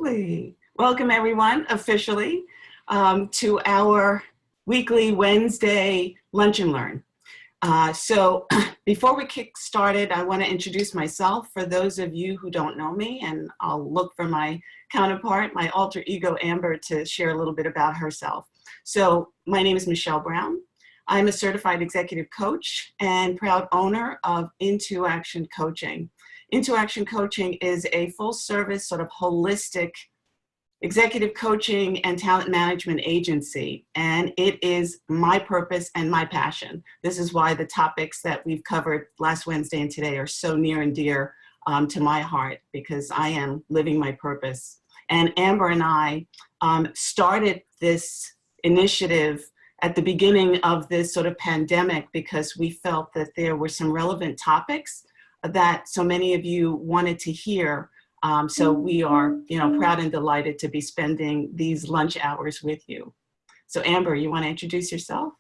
Absolutely. Welcome everyone officially to our weekly Wednesday Lunch and Learn. So before we kick started, I want to introduce myself for those of you who don't know me, and I'll look for my counterpart, my alter ego Amber, to share a little bit about herself. So my name is Michele Brown. I'm a certified executive coach and proud owner of Into Action Coaching. Into Action Coaching is a full service sort of holistic executive coaching and talent management agency, and it is my purpose and my passion. This is why the topics that we've covered last Wednesday and today are so near and dear to my heart, because I am living my purpose. And Amber and I started this initiative at the beginning of this sort of pandemic because we felt that there were some relevant topics that so many of you wanted to hear. So we are, proud and delighted to be spending these lunch hours with you. So Amber, you want to introduce yourself?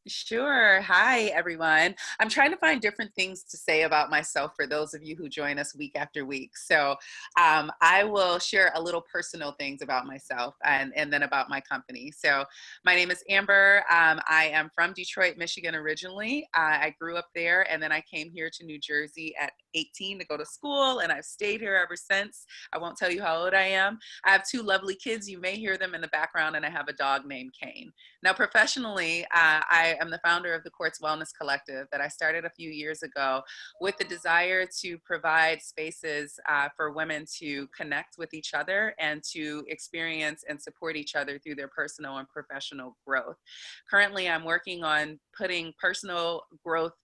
Sure. Hi, everyone. I'm trying to find different things to say about myself for those of you who join us week after week. So I will share a little personal things about myself and then about my company. So my name is Amber. I am from Detroit, Michigan originally. I grew up there, and then I came here to New Jersey at 18 to go to school, and I've stayed here ever since. I won't tell you how old I am. I have two lovely kids. You may hear them in the background, and I have a dog named Kane. Now, professionally, I am the founder of the Quartz Wellness Collective that I started a few years ago with the desire to provide spaces for women to connect with each other and to experience and support each other through their personal and professional growth. Currently, I'm working on putting personal growth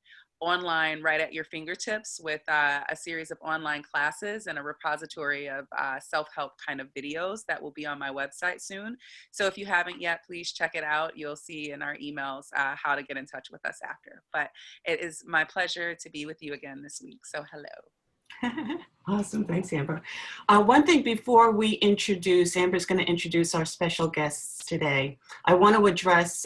online right at your fingertips with a series of online classes and a repository of self-help kind of videos that will be on my website soon. So if you haven't yet, please check it out. You'll see in our emails how to get in touch with us after. But it is my pleasure to be with you again this week. So hello. Awesome. Thanks, Amber. One thing before we introduce, Amber's going to introduce our special guests today. I want to address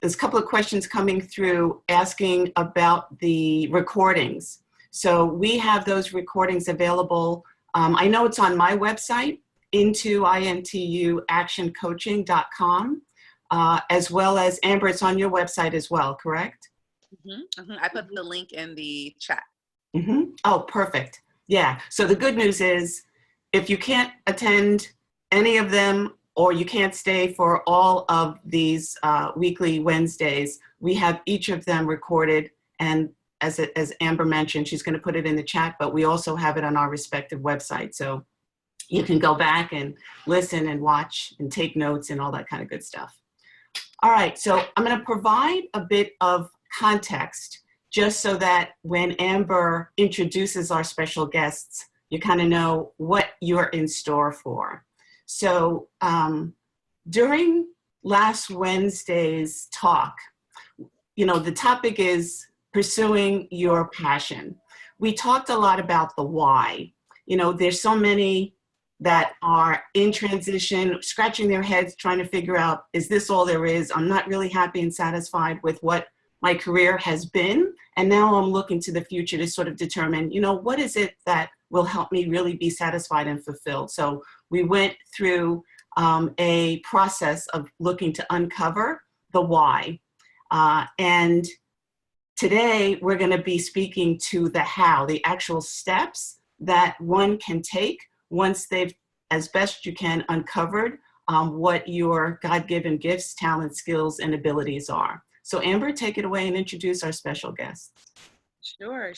there's a couple of questions coming through asking about the recordings. So we have those recordings available. I know it's on my website, intuactioncoaching.com, as well as, Amber, it's on your website as well, correct? I put the link in the chat. Oh, perfect. Yeah. So the good news is, if you can't attend any of them, or you can't stay for all of these weekly Wednesdays, we have each of them recorded. And as Amber mentioned, she's going to put it in the chat, but we also have it on our respective website. So you can go back and listen and watch and take notes and all that kind of good stuff. All right, so I'm going to provide a bit of context just so that when Amber introduces our special guests, you kind of know what you're in store for. So during last Wednesday's talk, the topic is pursuing your passion. We talked a lot about the why. There's so many that are in transition, scratching their heads, trying to figure out, is this all there is? I'm not really happy and satisfied with what my career has been. And now I'm looking to the future to sort of determine, what is it that will help me really be satisfied and fulfilled? So we went through a process of looking to uncover the why. And today we're going to be speaking to the how, the actual steps that one can take once they've, as best you can, uncovered what your God-given gifts, talents, skills, and abilities are. So Amber, take it away and introduce our special guests. Sure.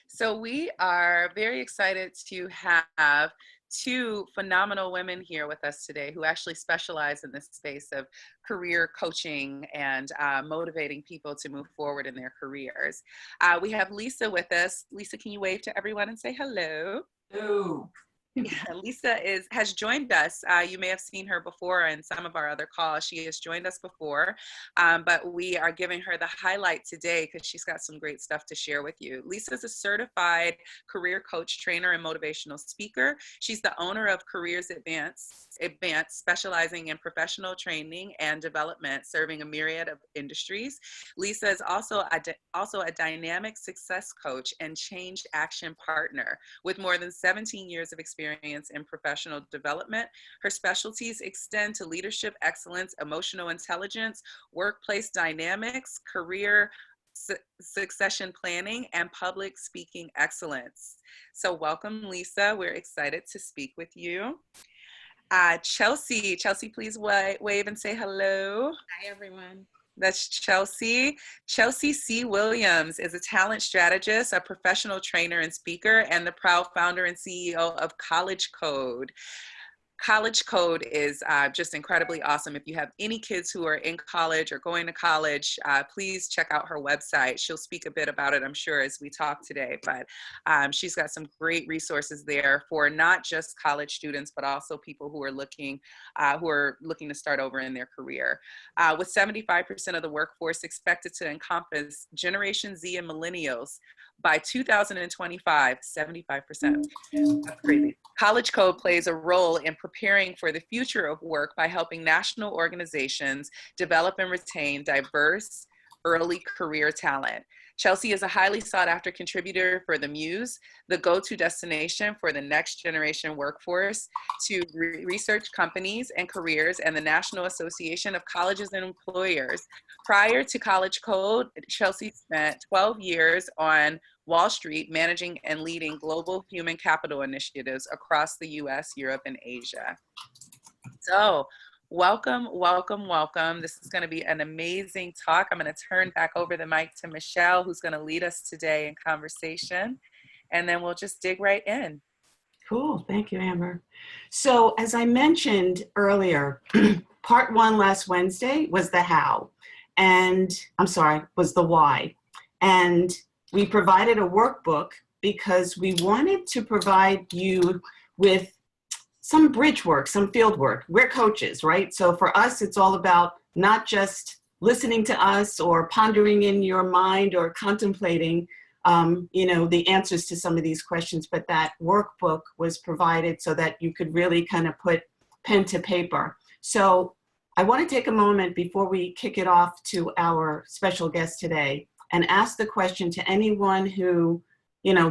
So we are very excited to have two phenomenal women here with us today who actually specialize in this space of career coaching and motivating people to move forward in their careers. We have Lisa with us. Lisa, can you wave to everyone and say hello? Hello. Yeah, Lisa has joined us. You may have seen her before in some of our other calls. She has joined us before, but we are giving her the highlight today because she's got some great stuff to share with you. Lisa is a certified career coach, trainer, and motivational speaker. She's the owner of Careers Advance, specializing in professional training and development, serving a myriad of industries. Lisa is also a dynamic success coach and change action partner with more than 17 years of experience experience in professional development. Her specialties extend to leadership excellence, emotional intelligence, workplace dynamics, career succession planning, and public speaking excellence. So welcome, Lisa. We're excited to speak with you. Chelsea, please wave and say hello. Hi, everyone. That's Chelsea. Chelsea C. Williams is a talent strategist, a professional trainer and speaker, and the proud founder and CEO of College Code. College Code is just incredibly awesome. If you have any kids who are in college or going to college, please check out her website. She'll speak a bit about it, I'm sure, as we talk today. But she's got some great resources there for not just college students, but also people who are looking to start over in their career. With 75% of the workforce expected to encompass Generation Z and millennials by 2025, 75%. That's crazy. College Code plays a role in preparing for the future of work by helping national organizations develop and retain diverse early career talent. Chelsea is a highly sought after contributor for the Muse, the go-to destination for the next generation workforce, to research companies and careers, and the National Association of Colleges and Employers. Prior to College Code, Chelsea spent 12 years on Wall Street managing and leading global human capital initiatives across the US, Europe, and Asia. So, welcome. This is going to be an amazing talk. I'm going to turn back over the mic to Michele, who's going to lead us today in conversation, and then we'll just dig right in. Cool. Thank you, Amber. So as I mentioned earlier, part one last Wednesday was the how, was the why. And we provided a workbook because we wanted to provide you with some bridge work, some field work. We're coaches, right? So for us, it's all about not just listening to us or pondering in your mind or contemplating, the answers to some of these questions, but that workbook was provided so that you could really kind of put pen to paper. So I want to take a moment before we kick it off to our special guest today and ask the question to anyone who,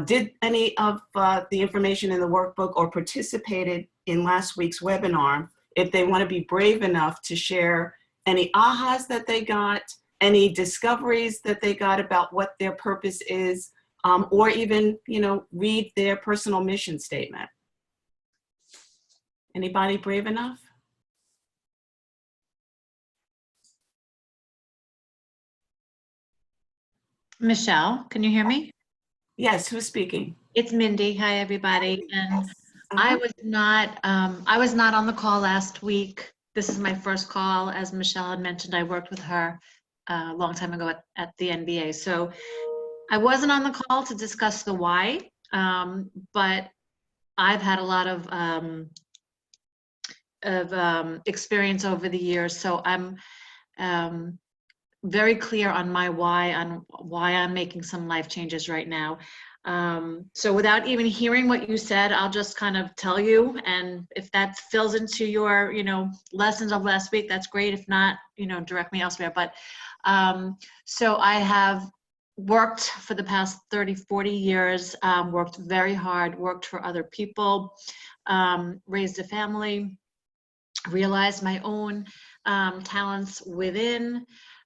did any of the information in the workbook or participated in last week's webinar, if they want to be brave enough to share any ahas that they got, any discoveries that they got about what their purpose is, or even, read their personal mission statement. Anybody brave enough? Michele, can you hear me? Yes, who's speaking? It's Mindy. Hi, everybody. And I was not on the call last week. This is my first call. As Michele had mentioned, I worked with her a long time ago at the NBA. So I wasn't on the call to discuss the why, but I've had a lot of experience over the years. So I'm very clear on my why, on why I'm making some life changes right now. So without even hearing what you said, I'll just kind of tell you, and if that fills into your, lessons of last week, that's great. If not, direct me elsewhere. But so I have worked for the past 30, 40 years, worked very hard, worked for other people, raised a family, realized my own talents within.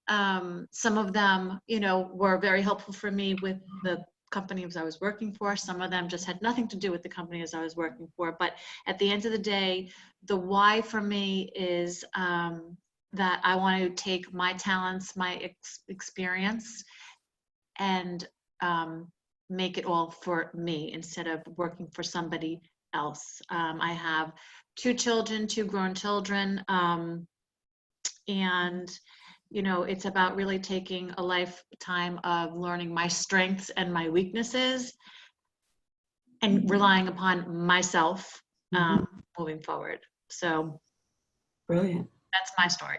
Some of them, were very helpful for me with the companies I was working for. Some of them just had nothing to do with the companies I was working for. But at the end of the day, the why for me is that I want to take my talents, my experience, and make it all for me instead of working for somebody else. I have two grown children, and it's about really taking a lifetime of learning my strengths and my weaknesses and relying upon myself moving forward. So brilliant. That's my story.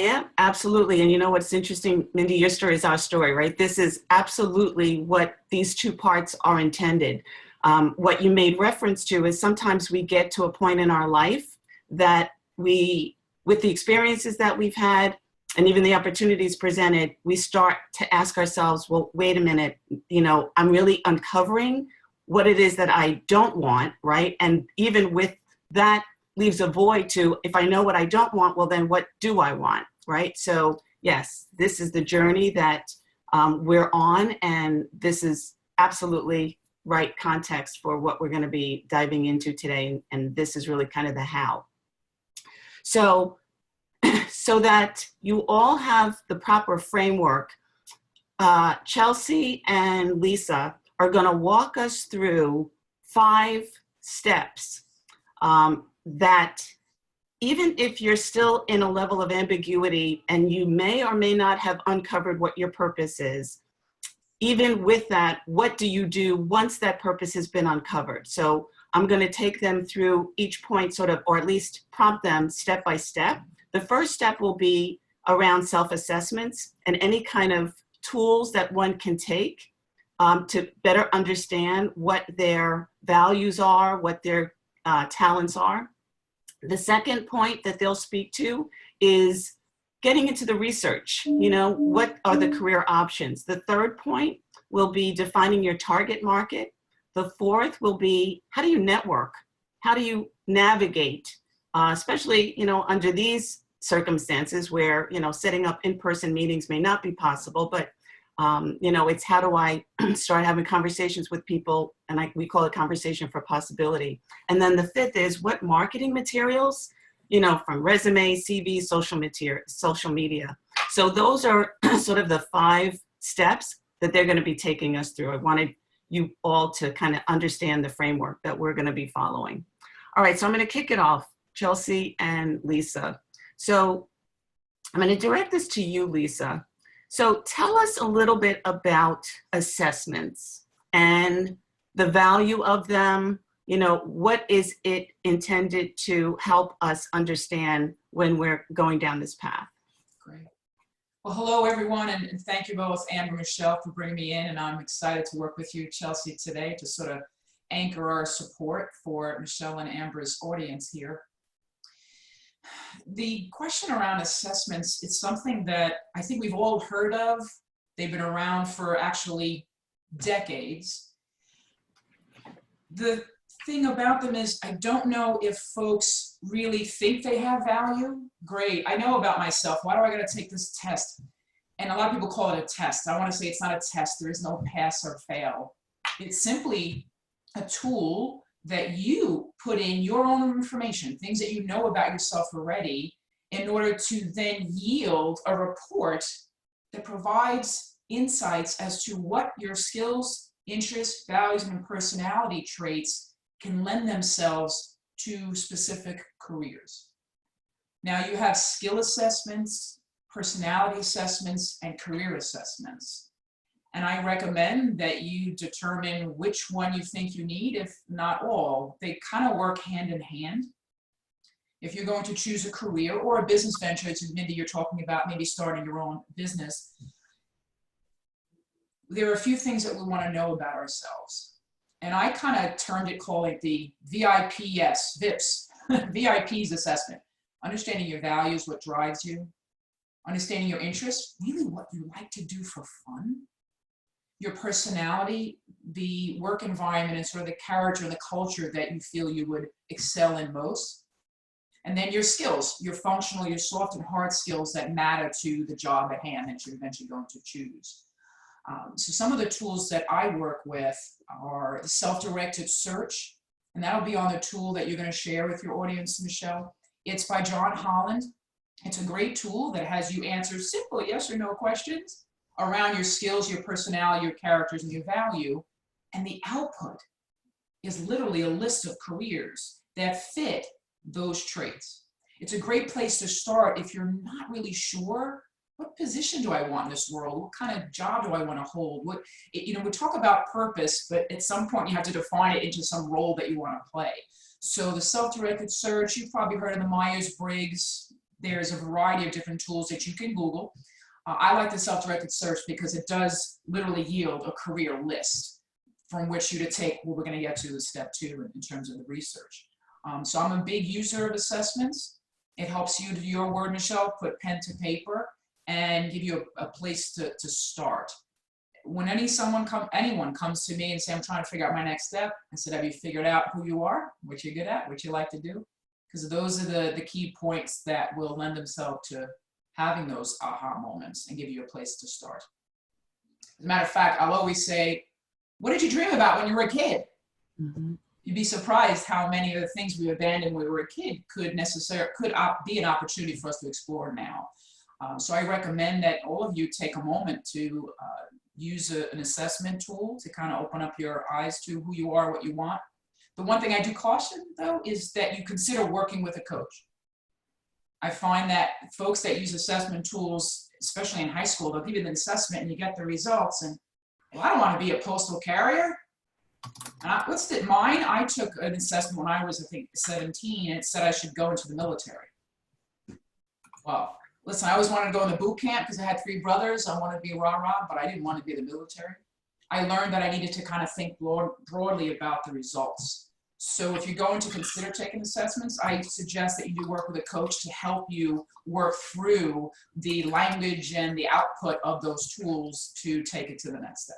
Yeah, absolutely. And what's interesting, Mindy, your story is our story, right? This is absolutely what these two parts are intended. What you made reference to is sometimes we get to a point in our life that with the experiences that we've had, and even the opportunities presented, we start to ask ourselves, well, wait a minute, I'm really uncovering what it is that I don't want, right? And even with that leaves a void to, if I know what I don't want, well, then what do I want, right? So yes, this is the journey that we're on, and this is absolutely right context for what we're going to be diving into today. And this is really kind of the how. So that you all have the proper framework, Chelsea and Lisa are going to walk us through 5 steps that even if you're still in a level of ambiguity and you may or may not have uncovered what your purpose is, even with that, what do you do once that purpose has been uncovered? So I'm going to take them through each point sort of, or at least prompt them step by step. The first step will be around self-assessments and any kind of tools that one can take to better understand what their values are, what their talents are. The second point that they'll speak to is getting into the research. You know, what are the career options? The third point will be defining your target market. The fourth will be, how do you network? How do you navigate, especially, you know, under these circumstances where, you know, setting up in-person meetings may not be possible, but you know, it's how do I start having conversations with people, and we call it conversation for possibility. And then the fifth is what marketing materials, you know, from resume, CV, social media. So those are sort of the 5 steps that they're going to be taking us through. I wanted you all to kind of understand the framework that we're going to be following. All right, so I'm going to kick it off, Chelsea and Lisa. So I'm going to direct this to you, Lisa. So tell us a little bit about assessments and the value of them. You know, what is it intended to help us understand when we're going down this path? Great. Well, hello, everyone, and thank you both, Amber and Michelle, for bringing me in. And I'm excited to work with you, Chelsea, today to sort of anchor our support for Michelle and Amber's audience here. The question around assessments is something that I think we've all heard of. They've been around for actually decades. The thing about them is I don't know if folks really think they have value. Great, I know about myself. Why do I gotta take this test? And a lot of people call it a test. I wanna say it's not a test. There is no pass or fail. It's simply a tool that you put in your own information, things that you know about yourself already, in order to then yield a report that provides insights as to what your skills, interests, values, and personality traits can lend themselves to specific careers. Now you have skill assessments, personality assessments, and career assessments. And I recommend that you determine which one you think you need, if not all. They kind of work hand in hand. If you're going to choose a career or a business venture, as Mindy, you're talking about maybe starting your own business, there are a few things that we want to know about ourselves. And I kind of termed it, calling it the VIPs assessment. Understanding your values, what drives you. Understanding your interests, really what you like to do for fun. Your personality, the work environment, and sort of the character and the culture that you feel you would excel in most. And then your skills, your functional, your soft and hard skills that matter to the job at hand that you're eventually going to choose. So some of the tools that I work with are the self-directed search, and that'll be on the tool that you're going to share with your audience, Michelle. It's by John Holland. It's a great tool that has you answer simple yes or no questions around your skills, your personality, your characters, and your value. And the output is literally a list of careers that fit those traits. It's a great place to start if you're not really sure, what position do I want in this world? What kind of job do I want to hold? We talk about purpose, but at some point you have to define it into some role that you want to play. So the self-directed search, you've probably heard of the Myers-Briggs. There's a variety of different tools that you can Google. I like the self-directed search because it does literally yield a career list from which you to take what we're going to get to the step 2 in terms of the research. So I'm a big user of assessments. It helps you, to your word, Michelle, put pen to paper and give you a place to start. when anyone comes to me and say, I'm trying to figure out my next step, I said, have you figured out who you are, what you're good at, what you like to do? Because those are the key points that will lend themselves to having those aha moments and give you a place to start. As a matter of fact, I'll always say, what did you dream about when you were a kid? Mm-hmm. You'd be surprised how many of the things we abandoned when we were a kid could be an opportunity for us to explore now. So I recommend that all of you take a moment to use an assessment tool to kind of open up your eyes to who you are, what you want. The one thing I do caution, though, is that you consider working with a coach. I find that folks that use assessment tools, especially in high school, they'll give you the assessment and you get the results and, well, I don't want to be a postal carrier. Mine? I took an assessment when I was, I think, 17, and it said I should go into the military. Well, listen, I always wanted to go in the boot camp because I had 3 brothers. I wanted to be a rah-rah, but I didn't want to be in the military. I learned that I needed to kind of think broadly about the results. So if you're going to consider taking assessments, I suggest that you do work with a coach to help you work through the language and the output of those tools to take it to the next step.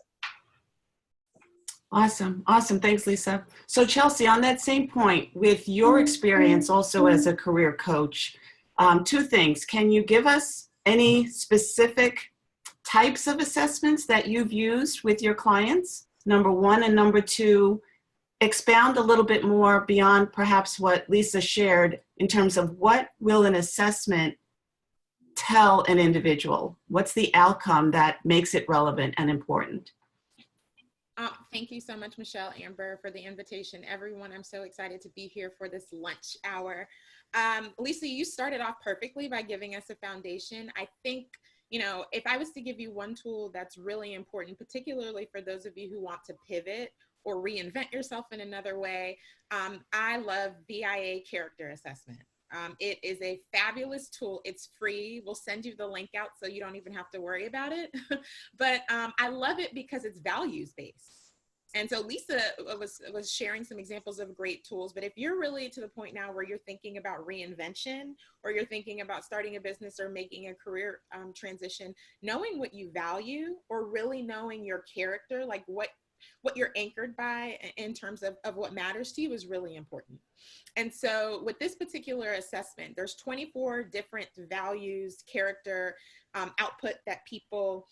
Awesome. Awesome. Thanks, Lisa. So Chelsea, on that same point, with your experience also as a career coach, 2 things. Can you give us any specific types of assessments that you've used with your clients? Number 1, and number 2, expound a little bit more beyond perhaps what Lisa shared in terms of what will an assessment tell an individual? What's the outcome that makes it relevant and important? Thank you so much, Michelle, Amber, for the invitation. Everyone, I'm so excited to be here for this lunch hour. Lisa, you started off perfectly by giving us a foundation. I think, if I was to give you one tool that's really important, particularly for those of you who want to pivot or reinvent yourself in another way, I love VIA character assessment. It is a fabulous tool. It's free. We'll send you the link out so you don't even have to worry about it. But I love it because it's values-based. And so Lisa was sharing some examples of great tools, but if you're really to the point now where you're thinking about reinvention, or you're thinking about starting a business or making a career transition, knowing what you value, or really knowing your character, like what you're anchored by in terms of what matters to you, is really important. And so with this particular assessment, there's 24 different values, character, output that people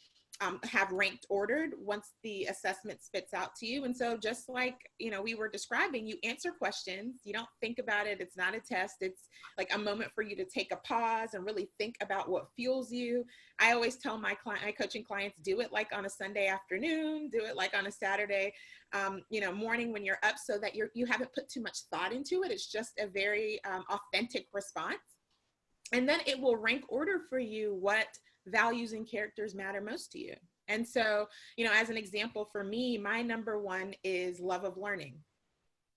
have ranked ordered once the assessment spits out to you. And so just like, we were describing, you answer questions, you don't think about it. It's not a test. It's like a moment for you to take a pause and really think about what fuels you. I always tell my coaching clients, do it like on a Sunday afternoon, do it like on a Saturday, morning when you're up, so that you haven't put too much thought into it. It's just a very authentic response. And then it will rank order for you what values and characters matter most to you. And so, as an example for me, my number 1 is love of learning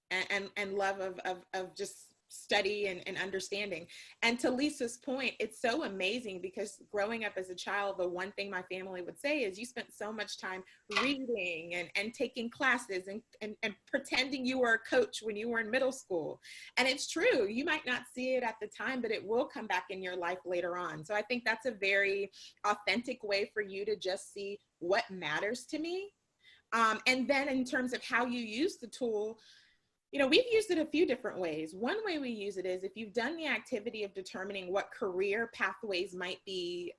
and love of just study and understanding. And to Lisa's point, it's so amazing because growing up as a child, the one thing my family would say is you spent so much time reading and taking classes and pretending you were a coach when you were in middle school. And it's true. You might not see it at the time, but it will come back in your life later on. So I think that's a very authentic way for you to just see what matters to me. And then in terms of how you use the tool, we've used it a few different ways. One way we use it is if you've done the activity of determining what career pathways might be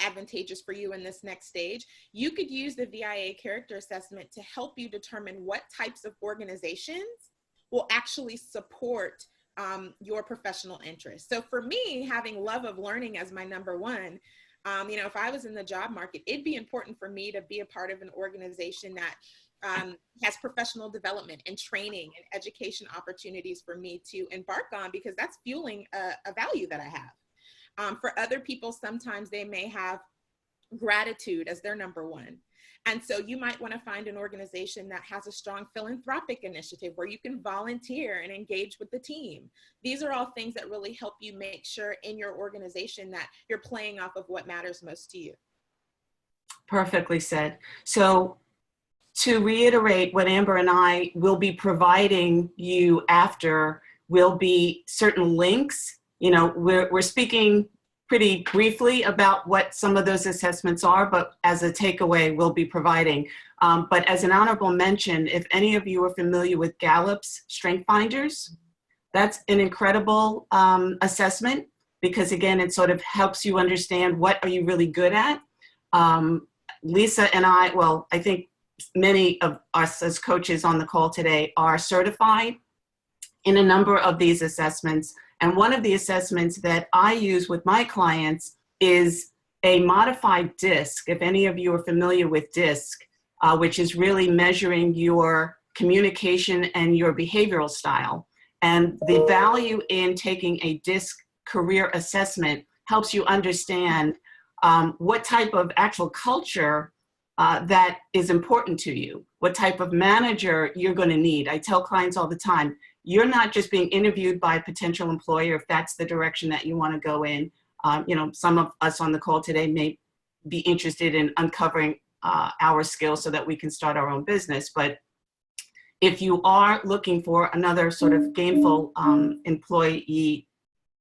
advantageous for you in this next stage, you could use the VIA character assessment to help you determine what types of organizations will actually support your professional interests. So for me, having love of learning as my number 1, if I was in the job market, it'd be important for me to be a part of an organization that has professional development and training and education opportunities for me to embark on, because that's fueling a value that I have. For other people, sometimes they may have gratitude as their number 1. And so you might want to find an organization that has a strong philanthropic initiative where you can volunteer and engage with the team. These are all things that really help you make sure in your organization that you're playing off of what matters most to you. Perfectly said. So to reiterate, what Amber and I will be providing you after will be certain links. We're speaking pretty briefly about what some of those assessments are, but as a takeaway, we'll be providing. But as an honorable mention, if any of you are familiar with Gallup's Strength Finders, that's an incredible assessment because, again, it sort of helps you understand what are you really good at. Lisa and I, well, I think many of us as coaches on the call today are certified in a number of these assessments. And one of the assessments that I use with my clients is a modified DISC. If any of you are familiar with DISC, which is really measuring your communication and your behavioral style. And the value in taking a DISC career assessment helps you understand what type of actual culture that is important to you, what type of manager you're going to need. I tell clients all the time, you're not just being interviewed by a potential employer if that's the direction that you want to go in. You know, some of us on the call today may be interested in uncovering our skills so that we can start our own business. But if you are looking for another sort of gainful employee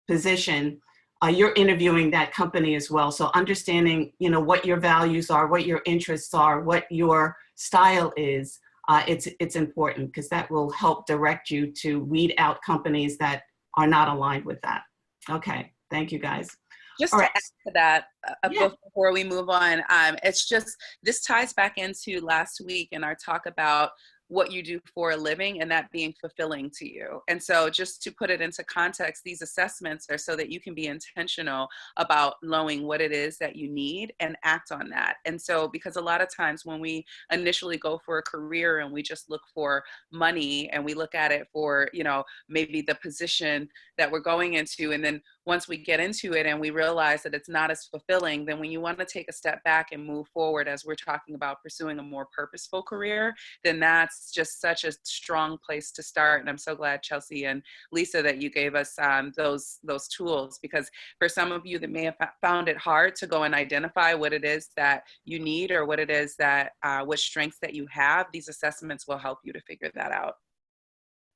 position, you're interviewing that company as well. So understanding, you know, what your values are, what your interests are, what your style is, it's important because that will help direct you to weed out companies that are not aligned with that. Okay, thank you guys. Just All to right. add to that, Yeah. before we move on, it's just, this ties back into last week in our talk about what you do for a living and that being fulfilling to you. And so just to put it into context, these assessments are so that you can be intentional about knowing what it is that you need and act on that. And so, because a lot of times when we initially go for a career and we just look for money and we look at it for, you know, maybe the position that we're going into, and then once we get into it and we realize that it's not as fulfilling, then when you want to take a step back and move forward, as we're talking about pursuing a more purposeful career, then that's just such a strong place to start. And I'm so glad, Chelsea and Lisa, that you gave us those tools, because for some of you that may have found it hard to go and identify what it is that you need or what it is that, what strengths that you have, these assessments will help you to figure that out.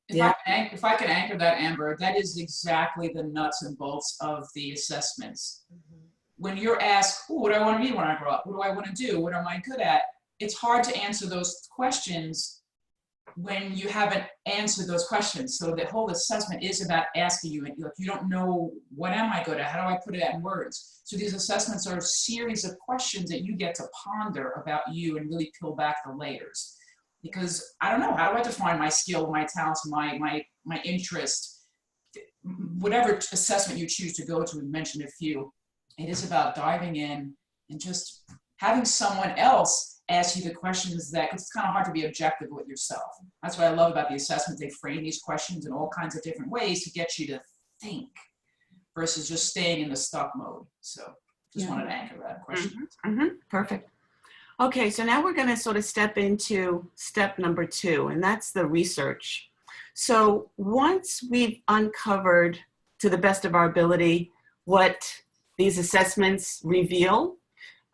If I can anchor that, Amber, that is exactly the nuts and bolts of the assessments. When you're asked, what do I want to be when I grow up? What do I want to do? What am I good at? It's hard to answer those questions when you haven't answered those questions. So the whole assessment is about asking you, like, you don't know, what am I good at? How do I put it in words? So these assessments are a series of questions that you get to ponder about you and really peel back the layers. Because I don't know, how do I define my skill, my talents, my interest? Whatever assessment you choose to go to, we mentioned a few, it is about diving in and just having someone else ask you the questions that, because it's kind of hard to be objective with yourself. That's what I love about the assessment. They frame these questions in all kinds of different ways to get you to think versus just staying in the stuck mode. So just wanted to anchor that question. Perfect. Okay, so now we're going to sort of step into step number 2, and that's the research. So once we've uncovered, to the best of our ability, what these assessments reveal,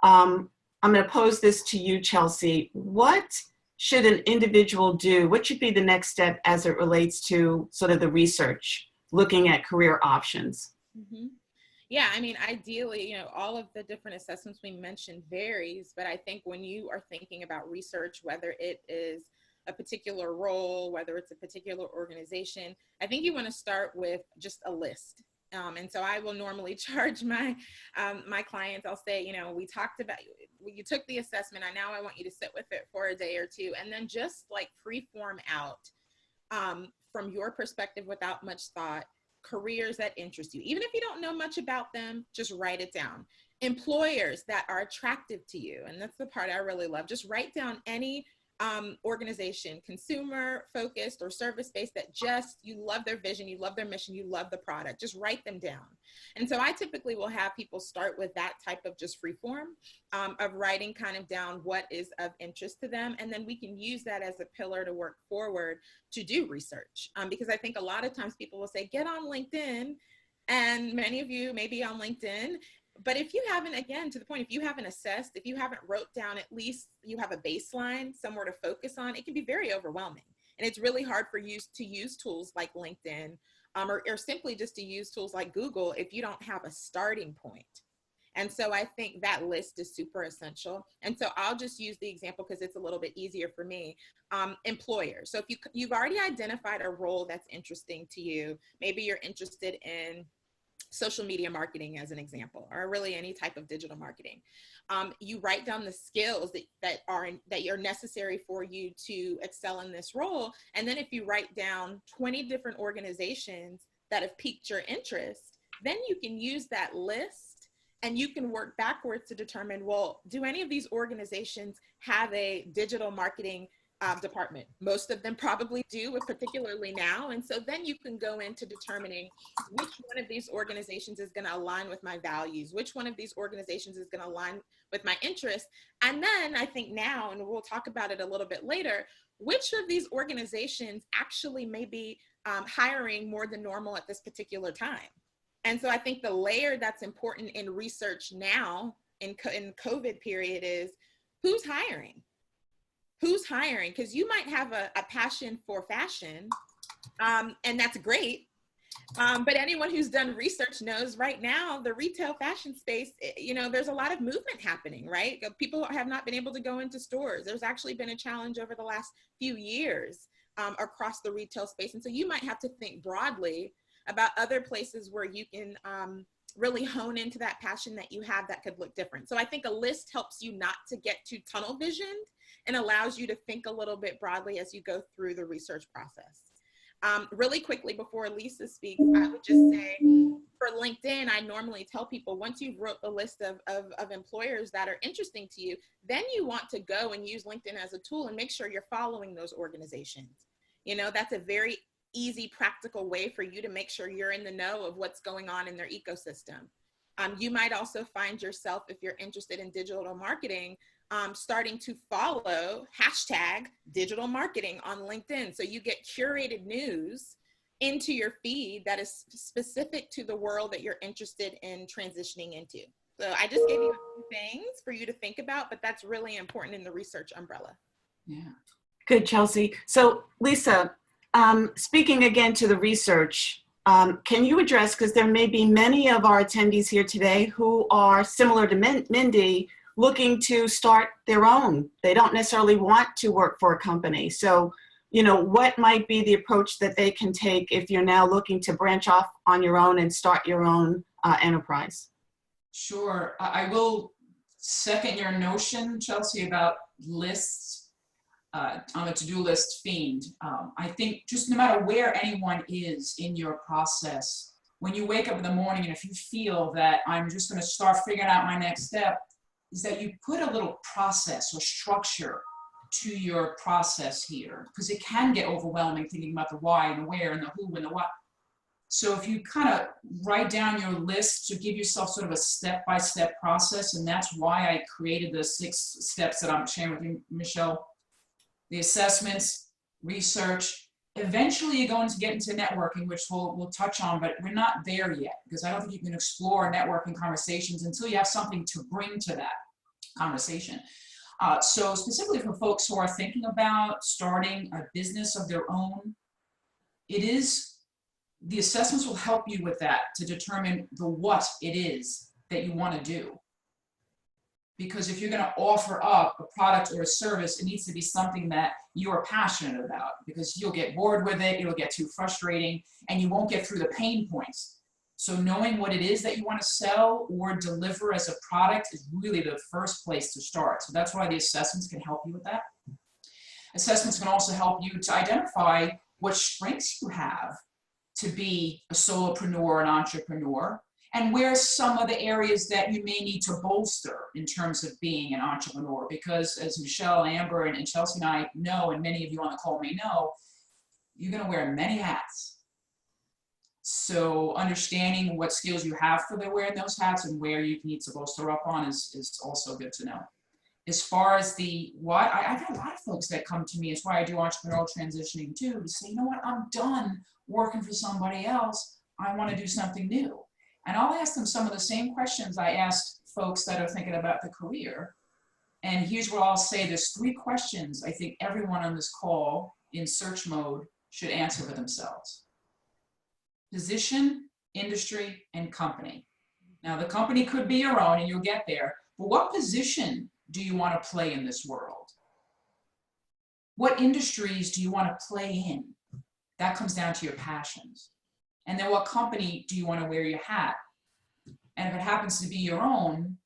I'm going to pose this to you, Chelsea. What should an individual do? What should be the next step as it relates to sort of the research, looking at career options? Yeah, I mean, ideally, you know, all of the different assessments we mentioned varies, but I think when you are thinking about research, whether it is a particular role, whether it's a particular organization, I think you want to start with just a list. And so I will normally charge my my clients. I'll say, you know, we talked about, you took the assessment. I want you to sit with it for a day or two, and then just like free form out from your perspective without much thought, careers that interest you. Even if you don't know much about them, just write it down. Employers that are attractive to you. And that's the part I really love. Just write down any organization, consumer focused or service based, that just, you love their vision, you love their mission, you love the product. Just write them down. And so I typically will have people start with that type of just free form of writing kind of down what is of interest to them. And then we can use that as a pillar to work forward to do research. Because I think a lot of times people will say, get on LinkedIn. And many of you may be on LinkedIn. But if you haven't, again, to the point, if you haven't assessed, if you haven't wrote down, at least you have a baseline, somewhere to focus on, it can be very overwhelming. And it's really hard for you to use tools like LinkedIn or simply just to use tools like Google if you don't have a starting point. And so I think that list is super essential. And so I'll just use the example because it's a little bit easier for me. Employers. So if you've already identified a role that's interesting to you, maybe you're interested in social media marketing as an example, or really any type of digital marketing. You write down the skills that are necessary for you to excel in this role. And then if you write down 20 different organizations that have piqued your interest, then you can use that list and you can work backwards to determine, well, do any of these organizations have a digital marketing department? Most of them probably do, particularly now. And so then you can go into determining which one of these organizations is going to align with my values, which one of these organizations is going to align with my interests. And then I think now, and we'll talk about it a little bit later, which of these organizations actually may be hiring more than normal at this particular time. And so I think the layer that's important in research now in COVID period is who's hiring? Who's hiring? Because you might have a passion for fashion, and that's great. But anyone who's done research knows right now, the retail fashion space, there's a lot of movement happening, right? People have not been able to go into stores. There's actually been a challenge over the last few years across the retail space. And so you might have to think broadly about other places where you can really hone into that passion that you have that could look different. So I think a list helps you not to get too tunnel visioned and allows you to think a little bit broadly as you go through the research process. Really quickly before Lisa speaks, I would just say for LinkedIn, I normally tell people once you've wrote a list of employers that are interesting to you, then you want to go and use LinkedIn as a tool and make sure you're following those organizations. That's a very easy, practical way for you to make sure you're in the know of what's going on in their ecosystem. You might also find yourself, if you're interested in digital marketing, starting to follow #digital marketing on LinkedIn. So you get curated news into your feed that is specific to the world that you're interested in transitioning into. So I just gave you a few things for you to think about, but that's really important in the research umbrella. Yeah. Good, Chelsea. So Lisa, speaking again to the research, can you address, because there may be many of our attendees here today who are similar to Mindy, looking to start their own. They don't necessarily want to work for a company. So, what might be the approach that they can take if you're now looking to branch off on your own and start your own enterprise? Sure. I will second your notion, Chelsea, about lists. I'm a to-do list fiend. I think just no matter where anyone is in your process, when you wake up in the morning and if you feel that I'm just going to start figuring out my next step, is that you put a little process or structure to your process here, because it can get overwhelming thinking about the why and the where and the who and the what. So if you kind of write down your list to give yourself sort of a step-by-step process, and that's why I created the 6 steps that I'm sharing with you, Michele. The assessments, research, eventually you're going to get into networking, which we'll touch on, but we're not there yet, because I don't think you can explore networking conversations until you have something to bring to that conversation. So specifically for folks who are thinking about starting a business of their own, the assessments will help you with that to determine the what it is that you want to do. Because if you're going to offer up a product or a service, it needs to be something that you are passionate about, because you'll get bored with it, it'll get too frustrating, and you won't get through the pain points. So knowing what it is that you want to sell or deliver as a product is really the first place to start. So that's why the assessments can help you with that. Assessments can also help you to identify what strengths you have to be a solopreneur, an entrepreneur, and where some of the areas that you may need to bolster in terms of being an entrepreneur. Because as Michele, Amber, and Chelsea and I know, and many of you on the call may know, you're going to wear many hats. So understanding what skills you have for wearing those hats and where you need to bolster up on is also good to know. As far as the what, I've had a lot of folks that come to me, it's why I do entrepreneurial transitioning too, to say, you know what, I'm done working for somebody else, I want to do something new. And I'll ask them some of the same questions I ask folks that are thinking about the career. And here's what I'll say. There's 3 questions I think everyone on this call in search mode should answer for themselves. Position, industry, and company. Now, the company could be your own and you'll get there, but what position do you want to play in this world? What industries do you want to play in? That comes down to your passions. And then what company do you want to wear your hat? And if it happens to be your own,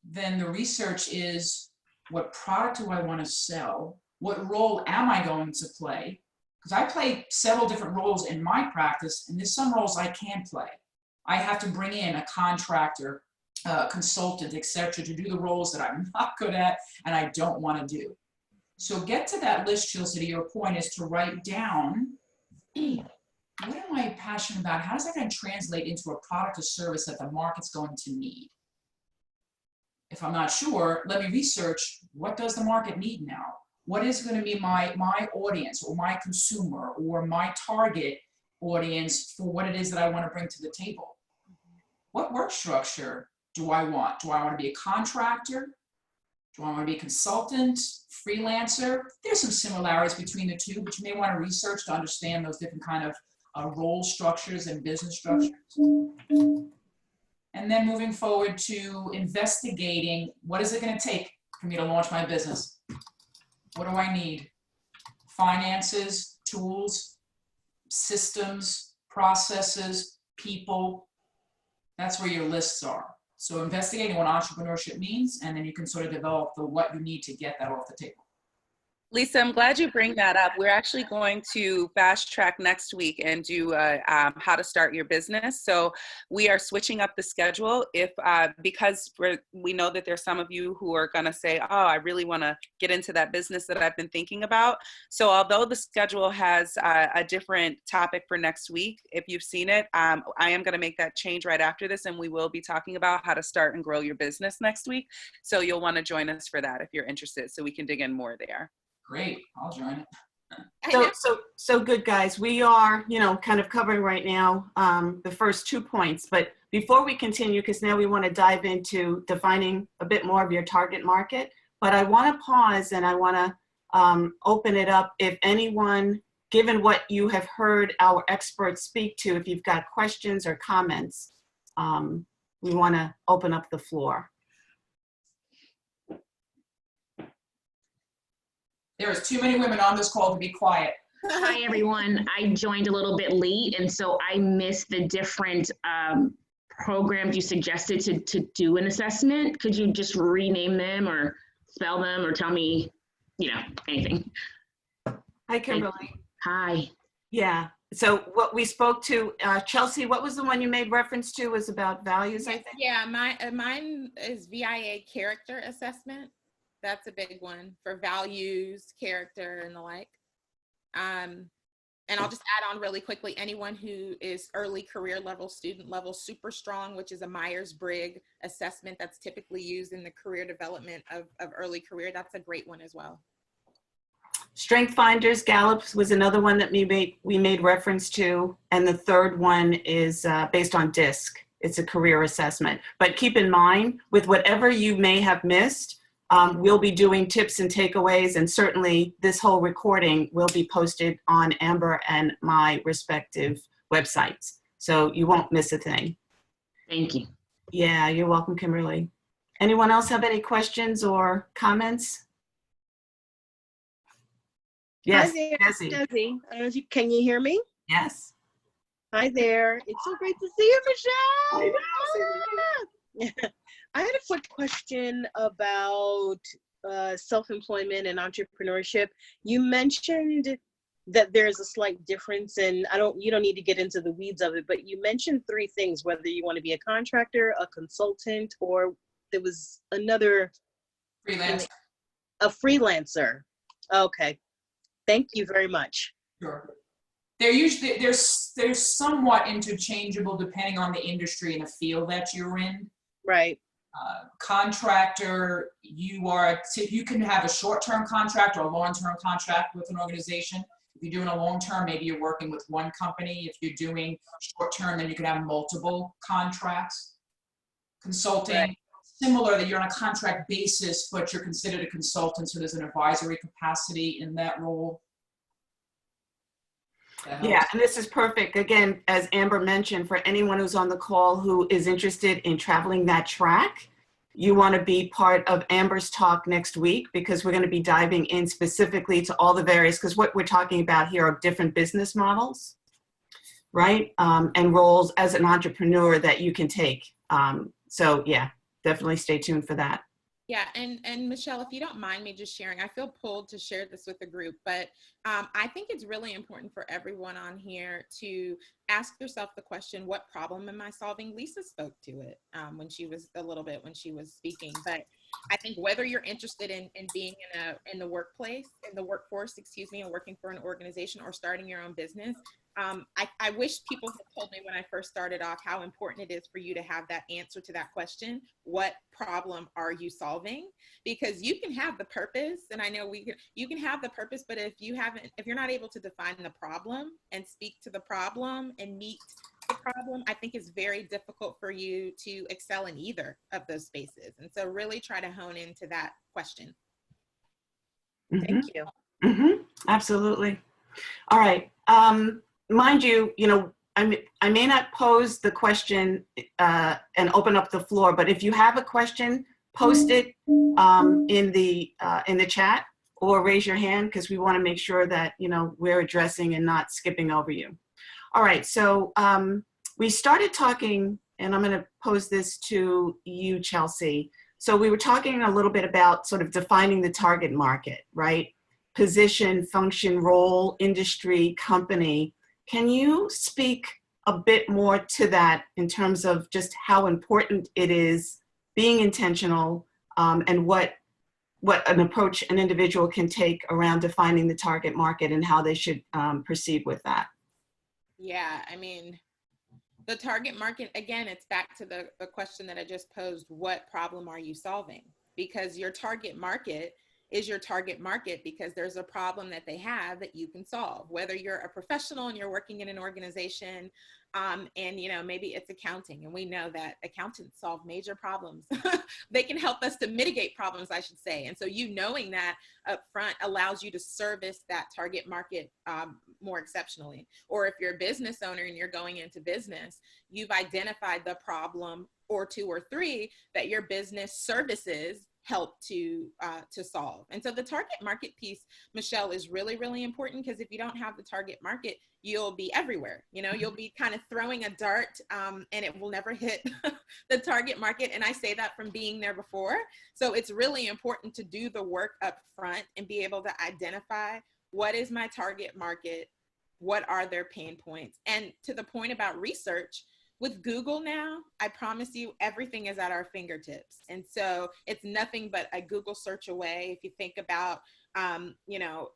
then the research is, what product do I want to sell? What role am I going to play? Because I play several different roles in my practice, and there's some roles I can't play. I have to bring in a contractor, consultant, etc., to do the roles that I'm not good at and I don't want to do. So get to that list, Chelsea, to your point, is to write down, hey, what am I passionate about? How is that going to translate into a product or service that the market's going to need? If I'm not sure, let me research, what does the market need now? What is going to be my audience or my consumer or my target audience for what it is that I want to bring to the table? What work structure do I want? Do I want to be a contractor? Do I want to be a consultant, freelancer? There's some similarities between the two, but you may want to research to understand those different kind of role structures and business structures. And then moving forward to investigating, what is it going to take for me to launch my business? What do I need? Finances, tools, systems, processes, people. That's where your lists are. So investigating what entrepreneurship means, and then you can sort of develop the what you need to get that off the table. Lisa, I'm glad you bring that up. We're actually going to fast track next week and do how to start your business. So we are switching up the schedule because we know that there's some of you who are going to say, oh, I really want to get into that business that I've been thinking about. So although the schedule has a different topic for next week, if you've seen it, I am going to make that change right after this, and we will be talking about how to start and grow your business next week. So you'll want to join us for that if you're interested, so we can dig in more there. Great, I'll join it. So good, guys. We are, kind of covering right now the first 2 points. But before we continue, because now we want to dive into defining a bit more of your target market, but I want to pause and I want to open it up. If anyone, given what you have heard our experts speak to, if you've got questions or comments, we want to open up the floor. There is too many women on this call to be quiet. Hi, everyone. I joined a little bit late, and so I missed the different programs you suggested to do an assessment. Could you just rename them or spell them or tell me, anything? Hi, Kimberly. Hi. Yeah. So what we spoke to, Chelsea, what was the one you made reference to? Was about values, I think? Yeah, mine is VIA character assessment. That's a big one for values, character, and the like. And I'll just add on really quickly, anyone who is early career level, student level, super strong, which is a Myers-Briggs assessment that's typically used in the career development of early career. That's a great one as well. Strength Finders, Gallup was another one that we made reference to. And the third one is based on DISC. It's a career assessment. But keep in mind, with whatever you may have missed, we'll be doing tips and takeaways, and certainly this whole recording will be posted on Amber and my respective websites. So you won't miss a thing. Thank you. Yeah, you're welcome, Kimberly. Anyone else have any questions or comments? Yes, Hi there, Desi. Desi. I don't know if can you hear me? Yes. Hi there. It's so great to see you, Michele. I I had a quick question about self-employment and entrepreneurship. You mentioned that there's a slight difference, and you don't need to get into the weeds of it, but you mentioned 3 things, whether you want to be a contractor, a consultant, or there was another Freelance. A freelancer. Okay. Thank you very much. Sure. They're usually, they're somewhat interchangeable depending on the industry and the field that you're in. Right. Contractor, you can have a short-term contract or a long-term contract with an organization. If you're doing a long-term, maybe you're working with one company. If you're doing short-term, then you can have multiple contracts. Consulting, right. Similar, that you're on a contract basis, but you're considered a consultant, so there's an advisory capacity in that role. That Yeah, helps. and this is perfect. Again, as Amber mentioned, for anyone who's on the call who is interested in traveling that track, you want to be part of Amber's talk next week, because we're going to be diving in specifically to all the various, because what we're talking about here are different business models, right? And roles as an entrepreneur that you can take. So yeah, definitely stay tuned for that. Yeah, and Michele, if you don't mind me just sharing, I feel pulled to share this with the group, but I think it's really important for everyone on here to ask yourself the question, what problem am I solving? Lisa spoke to it when she was speaking, but I think whether you're interested in being in the workforce, excuse me, and working for an organization or starting your own business, I wish people had told me when I first started off how important it is for you to have that answer to that question. What problem are you solving? Because you can have the purpose, and I know you can have the purpose, but if you're not able to define the problem and speak to the problem and meet the problem, I think it's very difficult for you to excel in either of those spaces. And so really try to hone into that question. Thank you. Mm-hmm. Absolutely. All right. Mind you, I may not pose the question and open up the floor, but if you have a question, post it in the chat or raise your hand, because we want to make sure that we're addressing and not skipping over you. All right. So we started talking, and I'm going to pose this to you, Chelsea. So we were talking a little bit about sort of defining the target market, right? Position, function, role, industry, company. Can you speak a bit more to that in terms of just how important it is being intentional and what an approach an individual can take around defining the target market and how they should proceed with that? Yeah, I mean, the target market, again, it's back to the question that I just posed. What problem are you solving? Because your target market is your target market because there's a problem that they have that you can solve. Whether you're a professional and you're working in an organization and maybe it's accounting, and we know that accountants solve major problems. They can help us to mitigate problems, I should say. And so knowing that up front allows you to service that target market more exceptionally. Or if you're a business owner and you're going into business, you've identified the problem or two or three that your business services help to solve. And so the target market piece, Michele, is really, really important, because if you don't have the target market, you'll be everywhere. You'll be kind of throwing a dart and it will never hit the target market. And I say that from being there before. So it's really important to do the work up front and be able to identify, what is my target market? What are their pain points? And to the point about research, with Google now, I promise you, everything is at our fingertips. And so it's nothing but a Google search away. If you think about,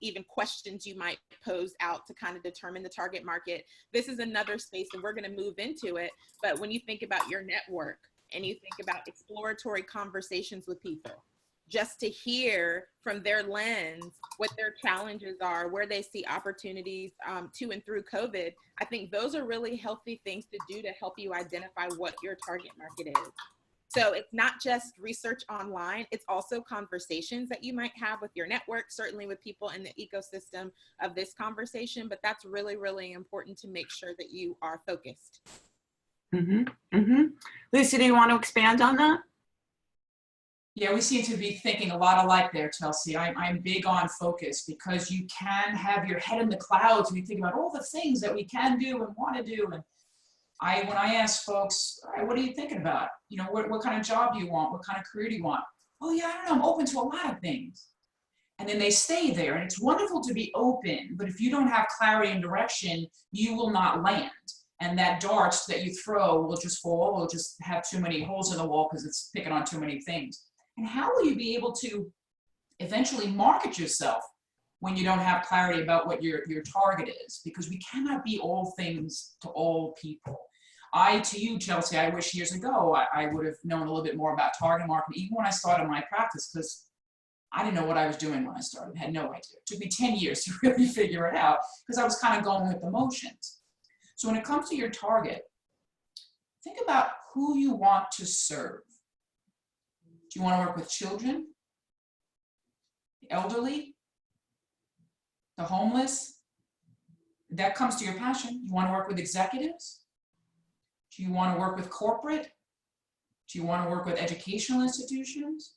even questions you might pose out to kind of determine the target market, this is another space, and we're going to move into it. But when you think about your network and you think about exploratory conversations with people, just to hear from their lens what their challenges are, where they see opportunities to and through COVID, I think those are really healthy things to do to help you identify what your target market is. So it's not just research online, it's also conversations that you might have with your network, certainly with people in the ecosystem of this conversation, but that's really, really important to make sure that you are focused. Mm-hmm. Mm-hmm. Lisa, do you want to expand on that? Yeah, we seem to be thinking a lot alike there, Chelsea. I'm big on focus, because you can have your head in the clouds when you think about all the things that we can do and want to do. And when I ask folks, all right, what are you thinking about? What kind of job do you want? What kind of career do you want? Oh yeah, I don't know, I'm open to a lot of things. And then they stay there, and it's wonderful to be open, but if you don't have clarity and direction, you will not land. And that dart that you throw will just fall, will just have too many holes in the wall because it's picking on too many things. And how will you be able to eventually market yourself when you don't have clarity about what your target is? Because we cannot be all things to all people. To you, Chelsea, I wish years ago I would have known a little bit more about target marketing, even when I started my practice, because I didn't know what I was doing when I started. I had no idea. It took me 10 years to really figure it out, because I was kind of going with the motions. So when it comes to your target, think about who you want to serve. Do you want to work with children, the elderly, the homeless, That comes to your passion. You want to work with executives? Do you want to work with corporate? Do you want to work with educational institutions?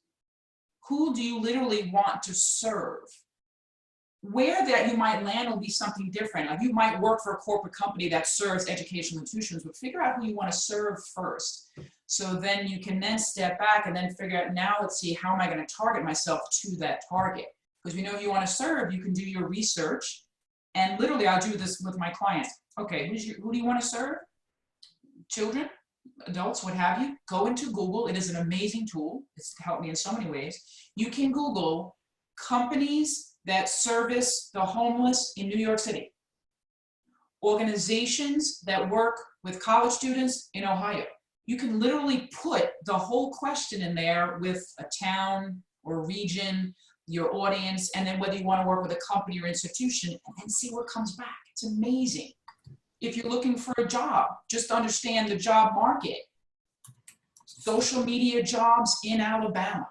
Who do you literally want to serve? Where that you might land will be something different. Like you might work for a corporate company that serves educational institutions, but figure out who you want to serve first. So then you can then step back and then figure out, now let's see, how am I going to target myself to that target? Because we know if you want to serve, you can do your research. And literally, I'll do this with my clients. Okay, who do you want to serve? Children, adults, what have you? Go into Google. It is an amazing tool. It's helped me in so many ways. You can Google companies that service the homeless in New York City, organizations that work with college students in Ohio. You can literally put the whole question in there with a town or region, your audience, and then whether you want to work with a company or institution, and then see what comes back. It's amazing. If you're looking for a job, just understand the job market. Social media jobs in Alabama.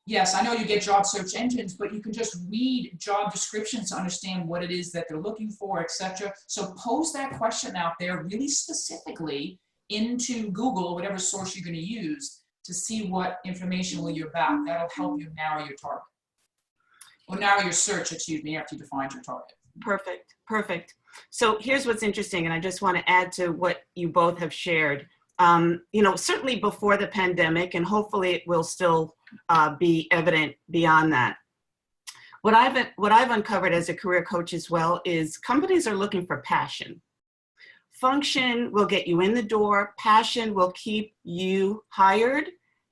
Yes, I know you get job search engines, but you can just read job descriptions to understand what it is that they're looking for, etc. So pose that question out there really specifically into Google, whatever source you're going to use, to see what information will you back. That'll help you narrow your target. Or narrow your search, excuse me, after you define your target. Perfect, perfect. So here's what's interesting, and I just want to add to what you both have shared. You know, certainly before the pandemic, and hopefully it will still be evident beyond that. What I've uncovered as a career coach as well is companies are looking for passion. Function will get you in the door. Passion will keep you hired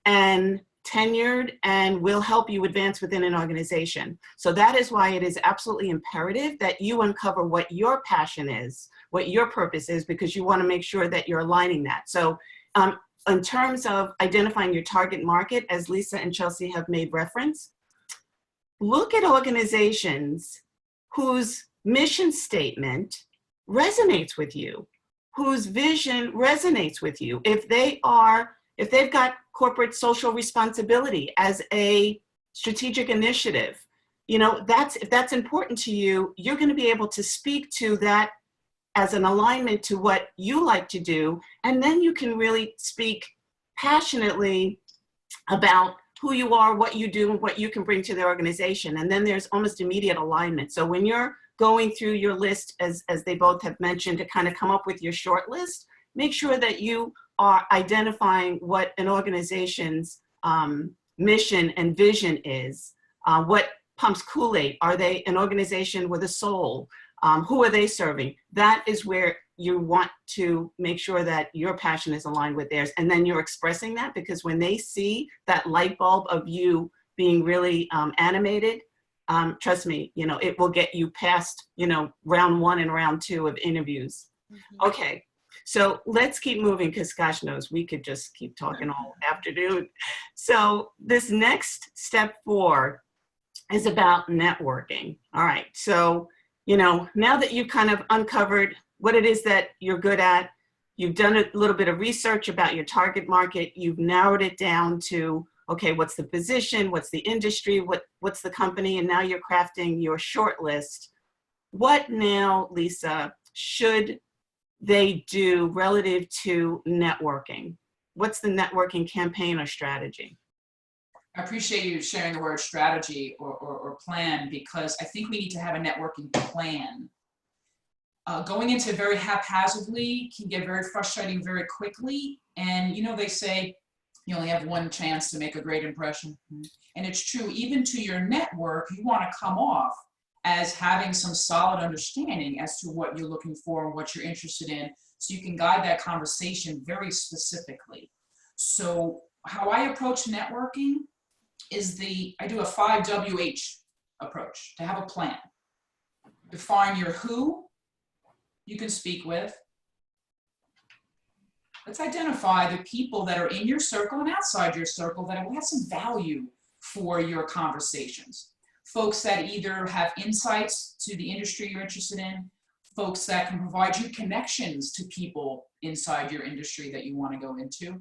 and tenured and will help you advance within an organization. So that is why it is absolutely imperative that you uncover what your passion is, what your purpose is, because you want to make sure that you're aligning that. So in terms of identifying your target market, as Lisa and Chelsea have made reference, look at organizations whose mission statement resonates with you, whose vision resonates with you. If they've got corporate social responsibility as a strategic initiative, you know, if that's important to you, you're going to be able to speak to that as an alignment to what you like to do. And then you can really speak passionately about who you are, what you do, and what you can bring to the organization. And then there's almost immediate alignment. So when you're going through your list, as they both have mentioned, to kind of come up with your short list, make sure that you are identifying what an organization's mission and vision is. What pumps Kool-Aid? Are they an organization with a soul? Who are they serving? That is where you want to make sure that your passion is aligned with theirs. And then you're expressing that, because when they see that light bulb of you being really animated, trust me, you know, it will get you past, you know, round 1 and round 2 of interviews. Mm-hmm. Okay, so let's keep moving, because gosh knows we could just keep talking all afternoon. So this next step 4 is about networking. All right, so, you know, now that you've kind of uncovered what it is that you're good at, you've done a little bit of research about your target market, you've narrowed it down to, okay, what's the position, what's the industry, what's the company, and now you're crafting your short list. What now, Lisa, should they do relative to networking? What's the networking campaign or strategy? I appreciate you sharing the word strategy or plan, because I think we need to have a networking plan. Going into very haphazardly can get very frustrating very quickly. And, you know, they say you only have one chance to make a great impression. And it's true, even to your network, you want to come off as having some solid understanding as to what you're looking for and what you're interested in, so you can guide that conversation very specifically. So how I approach networking is I do a 5WH approach, to have a plan. Define your who you can speak with. Let's identify the people that are in your circle and outside your circle that will have some value for your conversations. Folks that either have insights to the industry you're interested in, folks that can provide you connections to people inside your industry that you want to go into.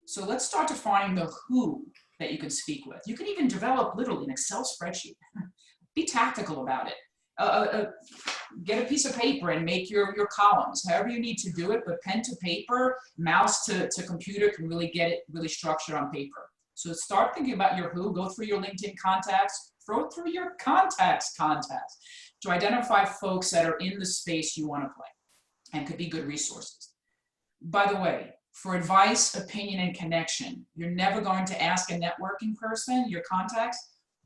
So let's start defining the who that you can speak with. You can even develop literally an Excel spreadsheet. Be tactical about it. get a piece of paper and make your columns, however you need to do it, but pen to paper, mouse to computer can really get it really structured on paper. So start thinking about your who, go through your LinkedIn contacts, throw through your contacts to identify folks that are in the space you want to play and could be good resources. By the way, for advice, opinion, and connection, you're never going to ask a networking person, your contacts,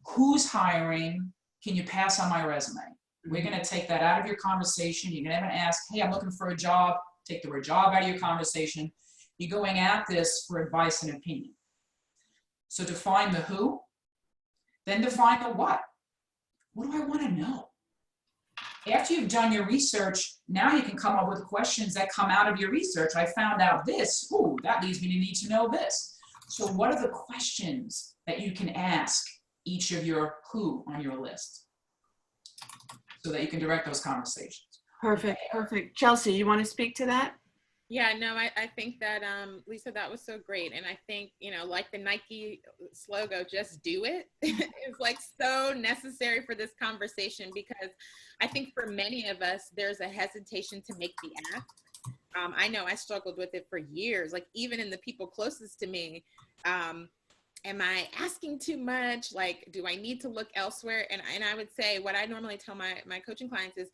who's hiring, can you pass on my resume? We're going to take that out of your conversation. You're going to ask, hey, I'm looking for a job. Take the word job out of your conversation. You're going at this for advice and opinion. So define the who, then define the what. What do I want to know? After you've done your research, now you can come up with questions that come out of your research. I found out this. Ooh, that leads me to need to know this. So what are the questions that you can ask each of your who on your list so that you can direct those conversations? Perfect, perfect. Chelsea, you want to speak to that? Yeah, no, I think that, Lisa, that was so great. And I think, you know, like the Nike slogan, just do it, is like so necessary for this conversation, because I think for many of us, there's a hesitation to make the ask. I know I struggled with it for years, like even in the people closest to me. Am I asking too much? Like, do I need to look elsewhere? And I would say what I normally tell my coaching clients is,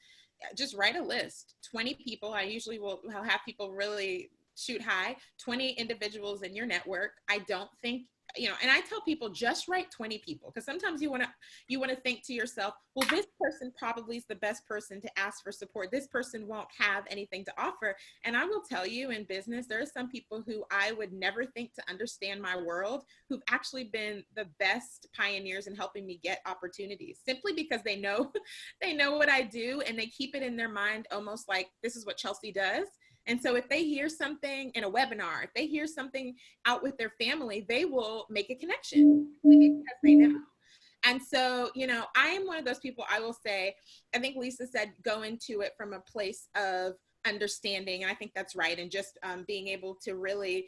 just write a list, 20 people. I usually will have people really shoot high, 20 individuals in your network. I don't think, you know, and I tell people just write 20 people, because sometimes you want to think to yourself, well, this person probably is the best person to ask for support. This person won't have anything to offer. And I will tell you, in business, there are some people who I would never think to understand my world, who've actually been the best pioneers in helping me get opportunities, simply because they know what I do, and they keep it in their mind almost like this is what Chelsea does. And so if they hear something in a webinar, if they hear something out with their family, they will make a connection because they know. And so, you know, I am one of those people, I will say, I think Lisa said, go into it from a place of understanding. And I think that's right. And just being able to really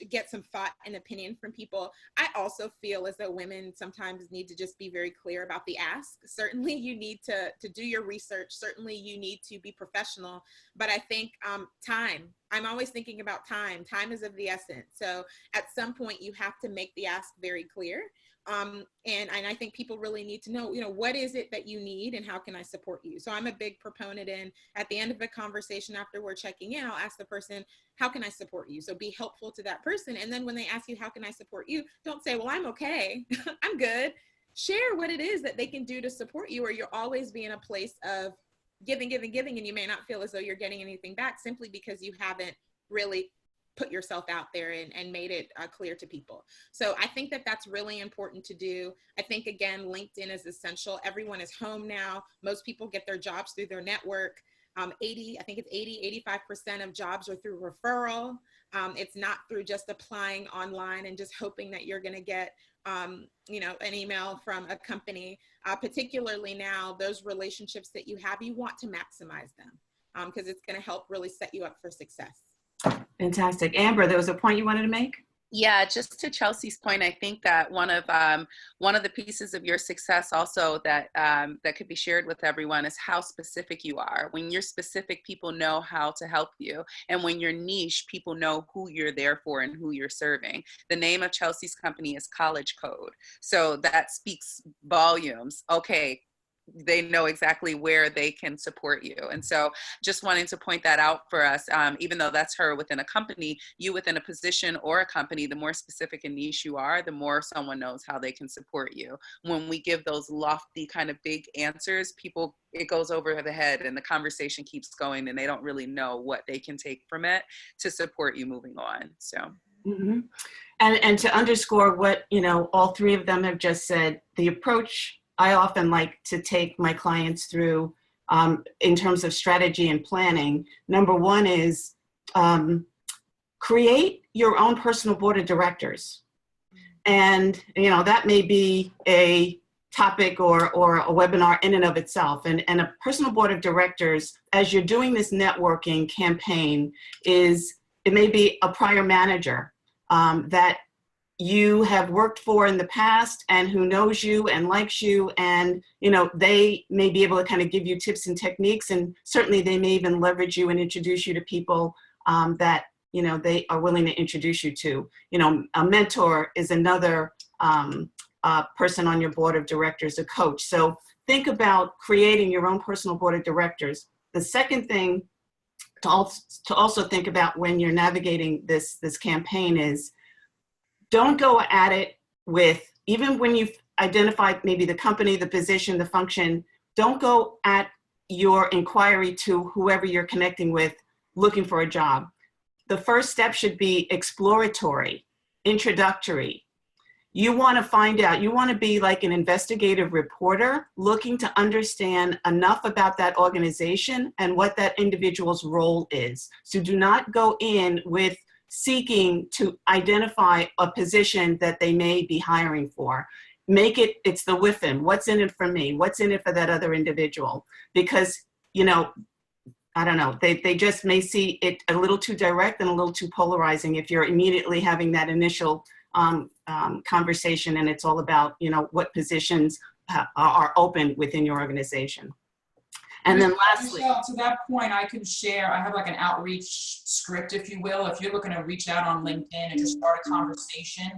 get some thought and opinion from people. I also feel as though women sometimes need to just be very clear about the ask. Certainly you need to do your research. Certainly you need to be professional. But I think time, I'm always thinking about time. Time is of the essence. So at some point you have to make the ask very clear. And I think people really need to know, you know, what is it that you need and how can I support you? So I'm a big proponent in, at the end of a conversation after we're checking in, I'll ask the person, how can I support you? So be helpful to that person. And then when they ask you, how can I support you? Don't say, well, I'm okay. I'm good. Share what it is that they can do to support you, or you'll always be in a place of giving, and you may not feel as though you're getting anything back simply because you haven't really put yourself out there and made it clear to people. So I think that that's really important to do. I think, again, LinkedIn is essential. Everyone is home now. Most people get their jobs through their network. 85% of jobs are through referral. It's not through just applying online and just hoping that you're going to get, you know, an email from a company. Particularly now, those relationships that you have, you want to maximize them because it's going to help really set you up for success. Fantastic. Amber, there was a point you wanted to make? Yeah, just to Chelsea's point, I think that one of the pieces of your success also that that could be shared with everyone is how specific you are. When you're specific, people know how to help you. And when you're niche, people know who you're there for and who you're serving. The name of Chelsea's company is College Code. So that speaks volumes. Okay, they know exactly where they can support you. And so just wanting to point that out for us, even though that's her within a company, you within a position or a company, the more specific and niche you are, the more someone knows how they can support you. When we give those lofty kind of big answers, people, it goes over the head and the conversation keeps going and they don't really know what they can take from it to support you moving on. So. Mm-hmm. And to underscore what, you know, all three of them have just said, the approach I often like to take my clients through in terms of strategy and planning. Number one is create your own personal board of directors. And, you know, that may be a topic or a webinar in and of itself. And a personal board of directors, as you're doing this networking campaign, it may be a prior manager that you have worked for in the past and who knows you and likes you, and they may be able to kind of give you tips and techniques, and certainly they may even leverage you and introduce you to people that they are willing to introduce you to. A mentor is another person on your board of directors, a coach. So think about creating your own personal board of directors. The second thing to also think about when you're navigating this campaign is, don't go at it with, even when you've identified maybe the company, the position, the function, don't go at your inquiry to whoever you're connecting with looking for a job. The first step should be exploratory, introductory. You want to find out, you want to be like an investigative reporter looking to understand enough about that organization and what that individual's role is. So do not go in with seeking to identify a position that they may be hiring for. It's the within. What's in it for me? What's in it for that other individual? Because, I don't know, they just may see it a little too direct and a little too polarizing if you're immediately having that initial conversation and it's all about, what positions are open within your organization. And then lastly, Michele, to that point, I can share, I have like an outreach script, if you will. If you're looking to reach out on LinkedIn and just start a conversation,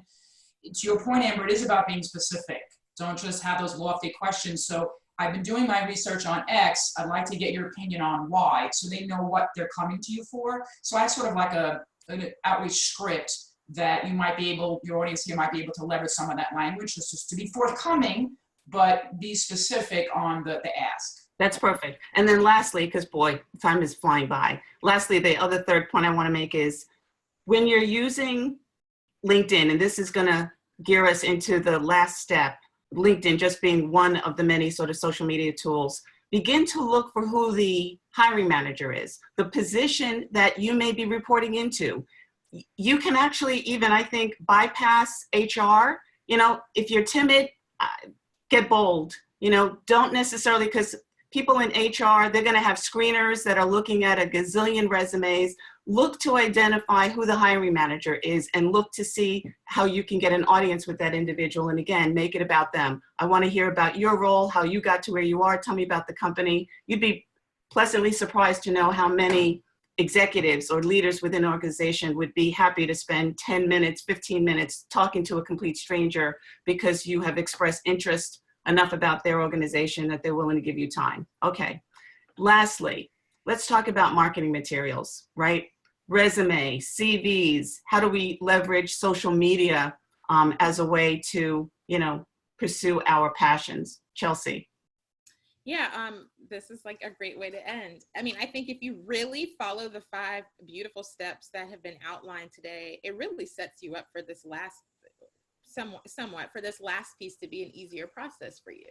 to your point, Amber, it is about being specific. Don't just have those lofty questions. So I've been doing my research on X. I'd like to get your opinion on Y, so they know what they're coming to you for. So I have sort of like an outreach script that your audience here might be able to leverage some of that language just to be forthcoming, but be specific on the ask. That's perfect. And then lastly, because boy, time is flying by. Lastly, the other third point I want to make is, when you're using LinkedIn, and this is going to gear us into the last step, LinkedIn just being one of the many sort of social media tools, begin to look for who the hiring manager is, the position that you may be reporting into. You can actually even, I think, bypass HR. If you're timid, get bold. Don't necessarily, because people in HR, they're going to have screeners that are looking at a gazillion resumes. Look to identify who the hiring manager is and look to see how you can get an audience with that individual. And again, make it about them. I want to hear about your role, how you got to where you are. Tell me about the company. You'd be pleasantly surprised to know how many executives or leaders within an organization would be happy to spend 10 minutes, 15 minutes talking to a complete stranger because you have expressed interest enough about their organization that they're willing to give you time. Okay. Lastly, let's talk about marketing materials, right? Resume, CVs. How do we leverage social media as a way to, pursue our passions? Chelsea. Yeah, this is like a great way to end. I mean, I think if you really follow the 5 beautiful steps that have been outlined today, it really sets you up for this last somewhat for this last piece to be an easier process for you.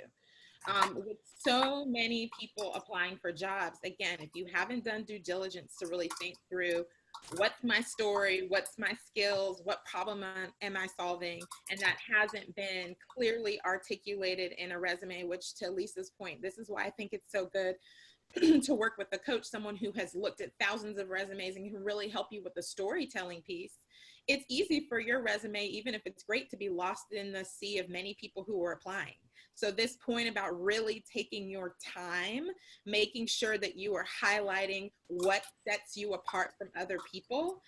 With so many people applying for jobs, again, if you haven't done due diligence to really think through what's my story, what's my skills, what problem am I solving, and that hasn't been clearly articulated in a resume, which to Lisa's point, this is why I think it's so good to work with a coach, someone who has looked at thousands of resumes and can really help you with the storytelling piece. It's easy for your resume, even if it's great, to be lost in the sea of many people who are applying. So this point about really taking your time, making sure that you are highlighting what sets you apart from other people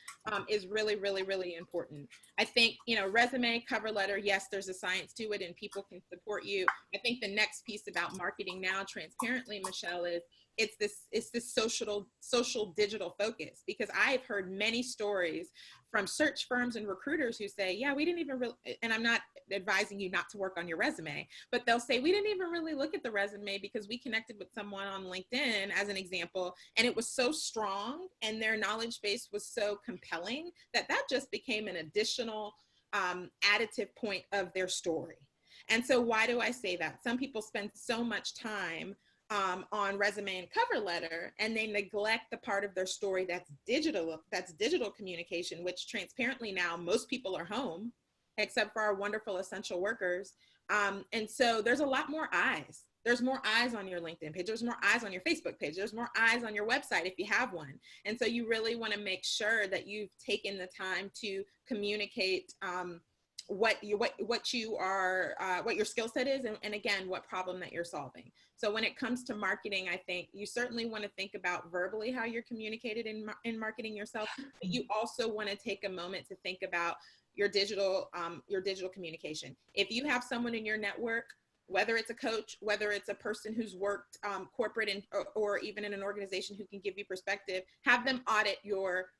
is really, really, really important. I think, resume, cover letter, yes, there's a science to it and people can support you. I think the next piece about marketing now, transparently, Michele, is it's this social digital focus, because I've heard many stories from search firms and recruiters who say, yeah, we didn't even really, and I'm not advising you not to work on your resume, but they'll say, we didn't even really look at the resume because we connected with someone on LinkedIn, as an example, and it was so strong and their knowledge base was so compelling that just became an additional additive point of their story. And so why do I say that? Some people spend so much time on resume and cover letter, and they neglect the part of their story that's digital communication, which transparently now most people are home, except for our wonderful essential workers. And so there's a lot more eyes. There's more eyes on your LinkedIn page. There's more eyes on your Facebook page. There's more eyes on your website if you have one. And so you really want to make sure that you've taken the time to communicate what your skill set is, and again, what problem that you're solving. So when it comes to marketing, I think you certainly want to think about verbally how you're communicated in marketing yourself, but you also want to take a moment to think about your digital communication. If you have someone in your network, whether it's a coach, whether it's a person who's worked corporate or even in an organization who can give you perspective, have them audit your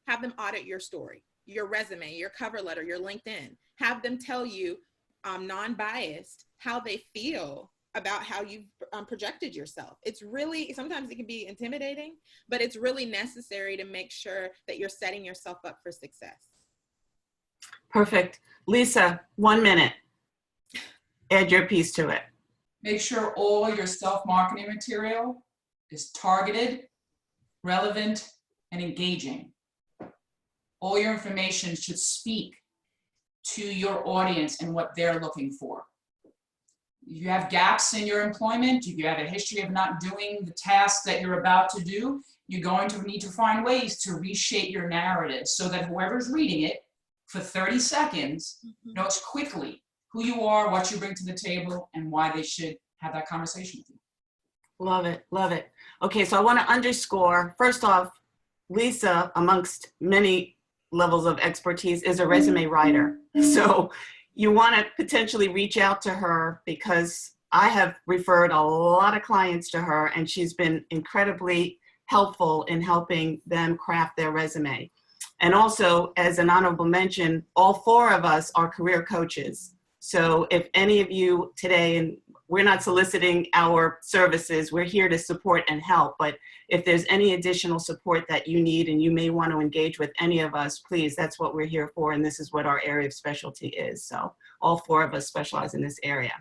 story, your resume, your cover letter, your LinkedIn. Have them tell you, non-biased, how they feel about how you've projected yourself. It's really, sometimes it can be intimidating, but it's really necessary to make sure that you're setting yourself up for success. Perfect. Lisa, 1 minute. Add your piece to it. Make sure all your self-marketing material is targeted, relevant, and engaging. All your information should speak to your audience and what they're looking for. If you have gaps in your employment, if you have a history of not doing the tasks that you're about to do, you're going to need to find ways to reshape your narrative so that whoever's reading it for 30 seconds knows quickly who you are, what you bring to the table, and why they should have that conversation with you. Love it, love it. Okay, so I want to underscore, first off, Lisa, amongst many levels of expertise, is a resume writer. So you want to potentially reach out to her, because I have referred a lot of clients to her, and she's been incredibly helpful in helping them craft their resume. And also, as an honorable mention, all 4 of us are career coaches. So if any of you today, and we're not soliciting our services, we're here to support and help, but if there's any additional support that you need and you may want to engage with any of us, please, that's what we're here for, and this is what our area of specialty is. So all 4 of us specialize in this area.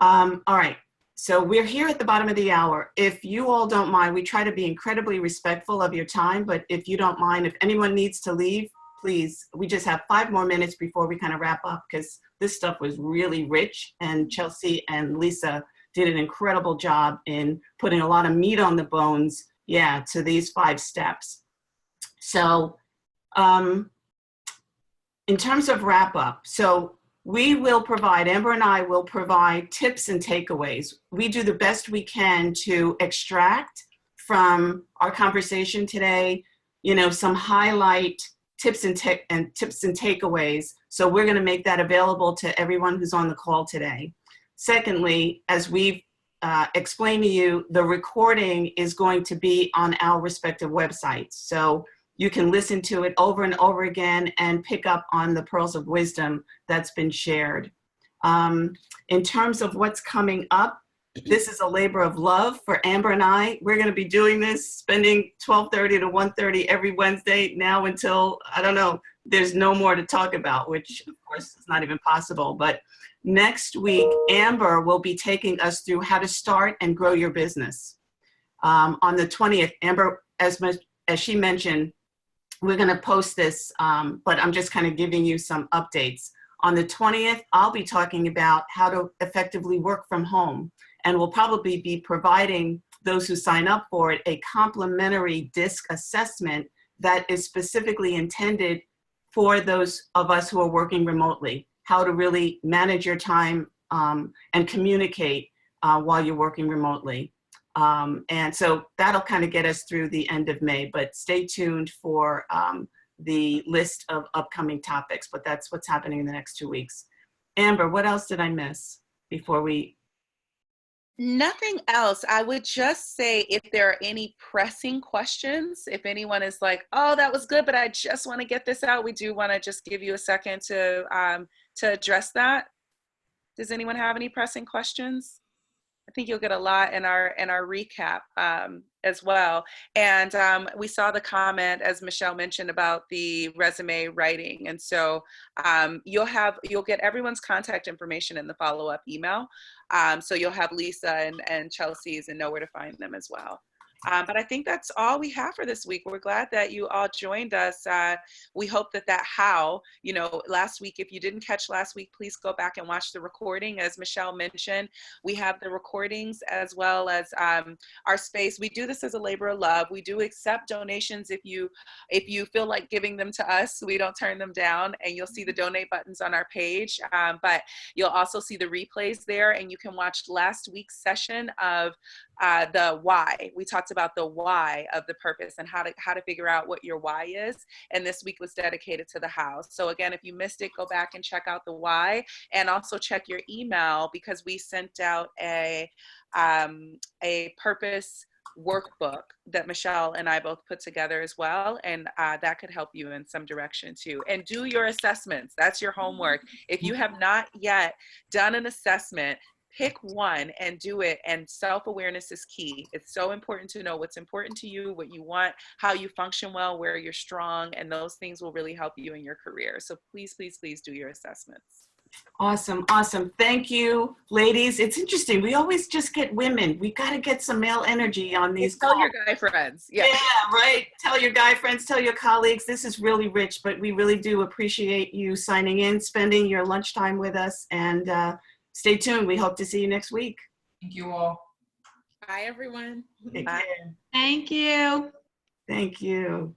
All right, so we're here at the bottom of the hour. If you all don't mind, we try to be incredibly respectful of your time, but if you don't mind, if anyone needs to leave, please, we just have 5 more minutes before we kind of wrap up, because this stuff was really rich, and Chelsea and Lisa did an incredible job in putting a lot of meat on the bones, to these 5 steps. So in terms of wrap up, so we will provide, Amber and I will provide tips and takeaways. We do the best we can to extract from our conversation today, some highlight tips and takeaways. So we're going to make that available to everyone who's on the call today. Secondly, as we've explained to you, the recording is going to be on our respective websites. So you can listen to it over and over again and pick up on the pearls of wisdom that's been shared. In terms of what's coming up, this is a labor of love for Amber and I. We're going to be doing this, spending 12:30 to 1:30 every Wednesday now until, I don't know, there's no more to talk about, which of course is not even possible. But next week, Amber will be taking us through how to start and grow your business. On the 20th, Amber, as she mentioned, we're going to post this, but I'm just kind of giving you some updates. On the 20th, I'll be talking about how to effectively work from home, and we'll probably be providing those who sign up for it a complimentary DISC assessment that is specifically intended for those of us who are working remotely, how to really manage your time and communicate while you're working remotely. And so that'll kind of get us through the end of May, but stay tuned for the list of upcoming topics, but that's what's happening in the next 2 weeks. Amber, what else did I miss before we? Nothing else. I would just say, if there are any pressing questions, if anyone is like, oh, that was good, but I just want to get this out, we do want to just give you a second to address that. Does anyone have any pressing questions? I think you'll get a lot in our recap as well. And we saw the comment, as Michele mentioned, about the resume writing. And so you'll get everyone's contact information in the follow-up email. So you'll have Lisa and Chelsea's and know where to find them as well. But I think that's all we have for this week. We're glad that you all joined us. We hope that how, last week, if you didn't catch last week, please go back and watch the recording. As Michele mentioned, we have the recordings as well as our space. We do this as a labor of love. We do accept donations if you feel like giving them to us. We don't turn them down, and you'll see the donate buttons on our page. But you'll also see the replays there, and you can watch last week's session of the why. We talked about the why of the purpose and how to figure out what your why is. And this week was dedicated to the how. So again, if you missed it, go back and check out the why, and also check your email, because we sent out a purpose workbook that Michele and I both put together as well. And that could help you in some direction too. And do your assessments. That's your homework. If you have not yet done an assessment, pick one and do it. And self-awareness is key. It's so important to know what's important to you, what you want, how you function well, where you're strong, and those things will really help you in your career. So please, please, please do your assessments. Awesome. Awesome. Thank you, ladies. It's interesting. We always just get women. We got to get some male energy on these calls. Tell your guy friends. Yeah, right. Tell your guy friends, tell your colleagues. This is really rich, but we really do appreciate you signing in, spending your lunchtime with us, and stay tuned. We hope to see you next week. Thank you all. Bye, everyone. Take care. Thank you. Thank you.